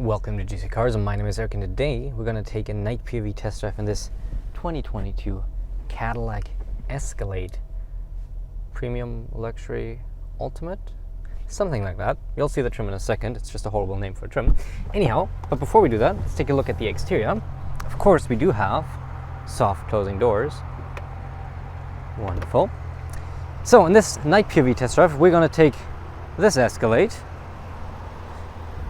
Welcome to GC Cars, and my name is Eric, and today we're going to take a night POV test drive in this 2022 Cadillac Escalade Premium Luxury Ultimate, something like that. You'll see the trim in a second. It's just a horrible name for a trim. Anyhow, but before we do that, let's take a look at the exterior. Of course, we do have soft closing doors. Wonderful. So in this night POV test drive, we're going to take this Escalade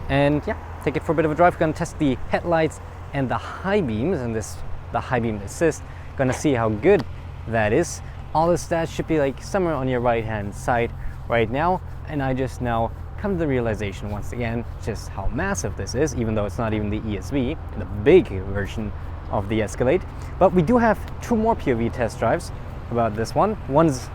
and take it for a bit of a drive. We're going to test the headlights and the high beams, and the high beam assist. Going to see how good that is. All the stats should be like somewhere on your right hand side right now, and I just now come to the realization once again just how massive this is, even though it's not even the ESV, the big version of the Escalade. But we do have two more POV test drives about this one. One's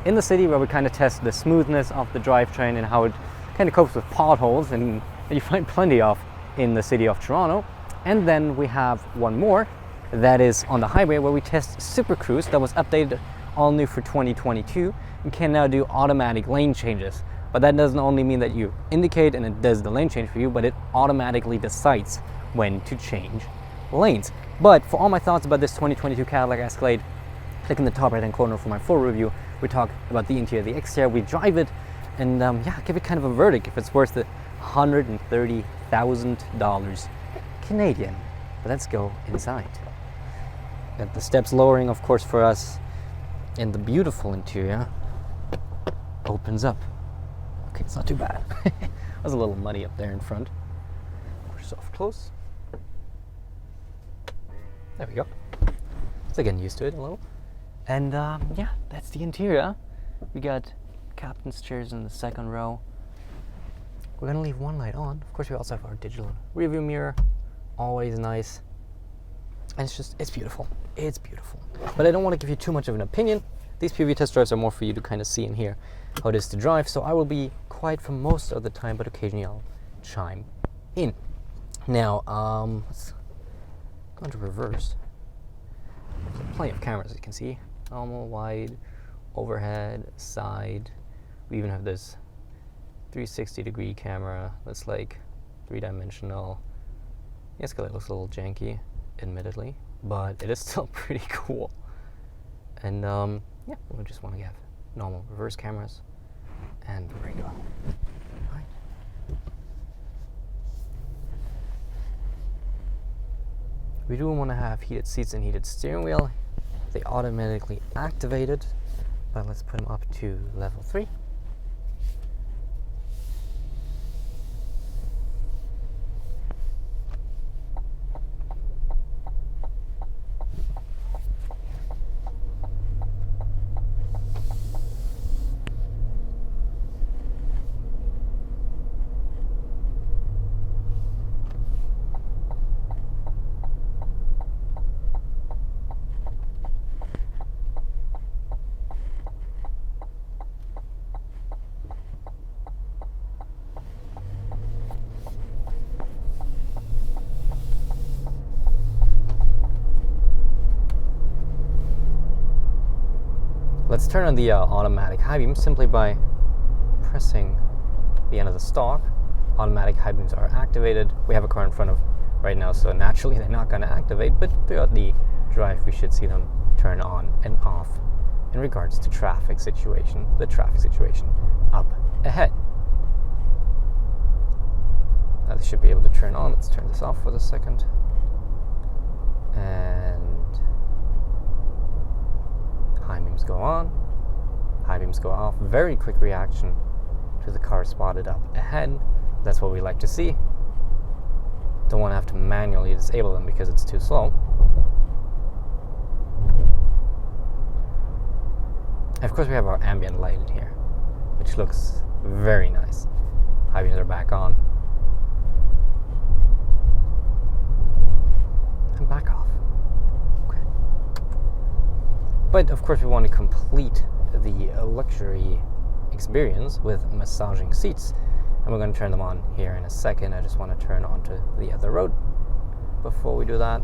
in the city, where we kind of test the smoothness of the drivetrain and how it kind of copes with potholes, and you find plenty of in the city of Toronto. And then we have one more that is on the highway, where we test Super Cruise, that was updated all new for 2022 and can now do automatic lane changes. But that doesn't only mean that you indicate and it does the lane change for you, but it automatically decides when to change lanes. But for all my thoughts about this 2022 Cadillac Escalade, click in the top right hand corner for my full review. We talk about the interior, the exterior, we drive it, and give it kind of a verdict if it's worth the $130,000 Canadian. But let's go inside. Got the steps lowering, of course, for us, and the beautiful interior opens up. Okay, it's not too bad. It was a little muddy up there in front. We're soft close. There we go. So getting used to it a little. And that's the interior. We got captain's chairs in the second row. We're gonna leave one light on. Of course, we also have our digital rearview mirror, always nice. And it's beautiful. It's beautiful. But I don't want to give you too much of an opinion. These POV test drives are more for you to kind of see and hear how it is to drive. So I will be quiet for most of the time, but occasionally I'll chime in. Now, let's go into reverse. There's plenty of cameras, as you can see. Normal, wide, overhead, side. We even have this 360-degree camera that's like three-dimensional. The Escalade looks a little janky, admittedly, but it is still pretty cool. And we just want to have normal reverse cameras, and there we go. Right. We do want to have heated seats and heated steering wheel. They automatically activated, but let's put them up to level 3. Let's turn on the automatic high beam simply by pressing the end of the stalk. Automatic high beams are activated. We have a car in front of right now, so naturally they're not going to activate, but throughout the drive we should see them turn on and off in regards to the traffic situation up ahead. Now they should be able to turn on. Let's turn this off for a second. And high beams go on, high beams go off. Very quick reaction to the car spotted up ahead. That's what we like to see. Don't want to have to manually disable them because it's too slow. And of course, we have our ambient light in here, which looks very nice. High beams are back on. And back off. But of course we want to complete the luxury experience with massaging seats, and we're going to turn them on here in a second. I just want to turn onto the other road before we do that.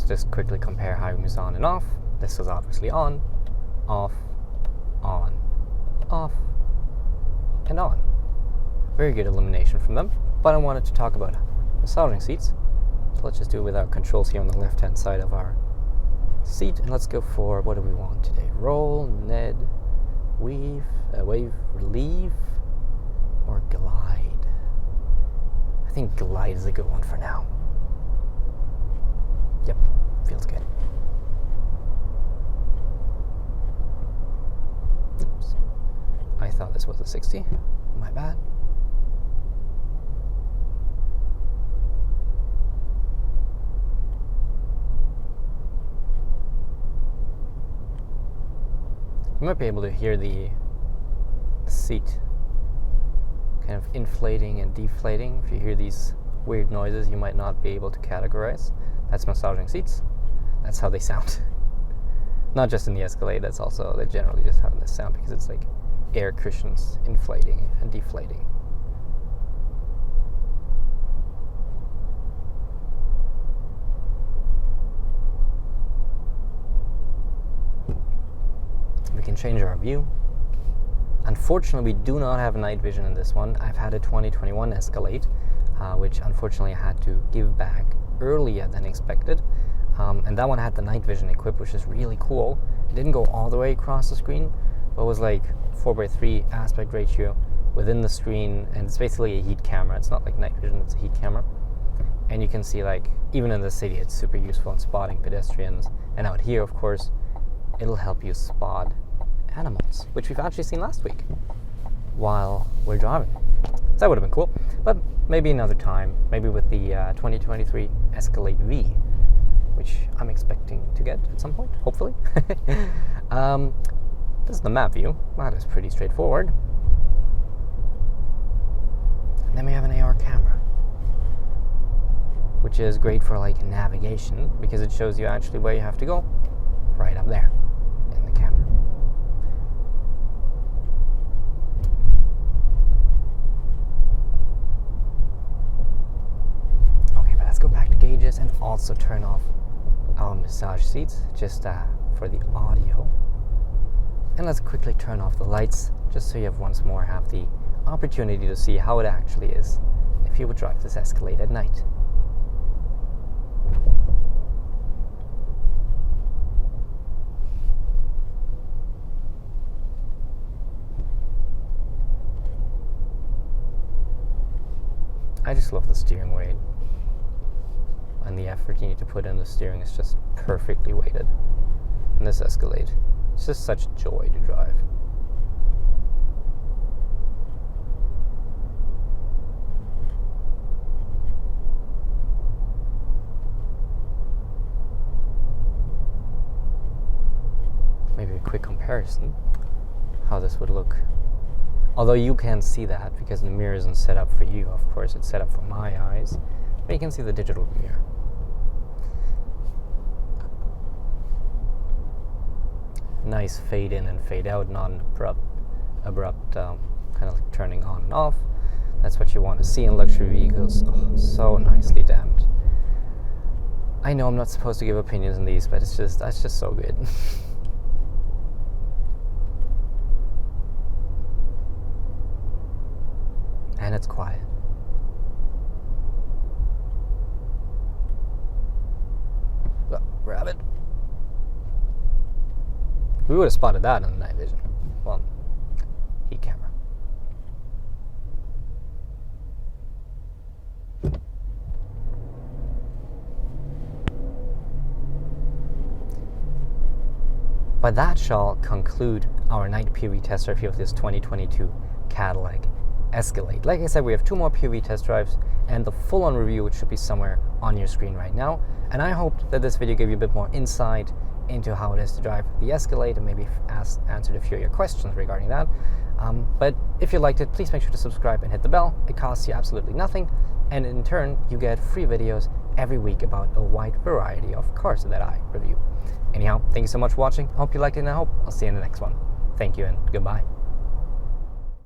just quickly compare high beams on and off. This is obviously on, off, on, off, and on. Very good illumination from them. But I wanted to talk about massaging seats. So let's just do it with our controls here on the left hand side of our seat, and let's go for, what do we want today? Roll, Ned, wave, relieve, or glide? I think glide is a good one for now. Yep, feels good. Oops. I thought this was a 60. My bad. You might be able to hear the seat kind of inflating and deflating. If you hear these weird noises you might not be able to categorize, that's massaging seats. That's how they sound. Not just in the Escalade, that's also, they generally just have this sound because it's like air cushions inflating and deflating. We can change our view. Unfortunately, we do not have night vision in this one. I've had a 2021 Escalade, which unfortunately I had to give back earlier than expected. And that one had the night vision equipped, which is really cool. It didn't go all the way across the screen, but it was like 4:3 aspect ratio within the screen, and it's basically a heat camera. It's not like night vision, it's a heat camera. And you can see, like, even in the city, it's super useful in spotting pedestrians. And out here, of course, it'll help you spot animals, which we've actually seen last week while we're driving. So that would have been cool, but maybe another time, maybe with the 2023 Escalade V, which I'm expecting to get at some point, hopefully. This is the map view. That is pretty straightforward. And then we have an AR camera, which is great for like navigation because it shows you actually where you have to go, right up there in the camera. Okay, but let's go back to gauges and also turn off our massage seats just for the audio. And let's quickly turn off the lights just so you once more have the opportunity to see how it actually is if you would drive this Escalade at night. I just love the steering weight, and the effort you need to put in the steering is just perfectly weighted. And this Escalade, it's just such joy to drive. Maybe a quick comparison, how this would look. Although you can't see that because the mirror isn't set up for you, of course, it's set up for my eyes, but you can see the digital mirror. Nice fade in and fade out, not an abrupt kind of like turning on and off. That's what you want to see in luxury vehicles. Oh, so nicely damped. I know I'm not supposed to give opinions on these, but that's just so good. And it's quiet. Oh, rabbit. We would have spotted that in the night vision. Well, heat camera. But that shall conclude our night POV test drive here of this 2022 Cadillac Escalade. Like I said, we have 2 more POV test drives and the full-on review, which should be somewhere on your screen right now. And I hope that this video gave you a bit more insight into how it is to drive the Escalade and maybe answered a few of your questions regarding that. But if you liked it, please make sure to subscribe and hit the bell. It costs you absolutely nothing, and in turn you get free videos every week about a wide variety of cars that I review. Anyhow, thank you so much for watching. I hope you liked it, and I hope I'll see you in the next one. Thank you and goodbye.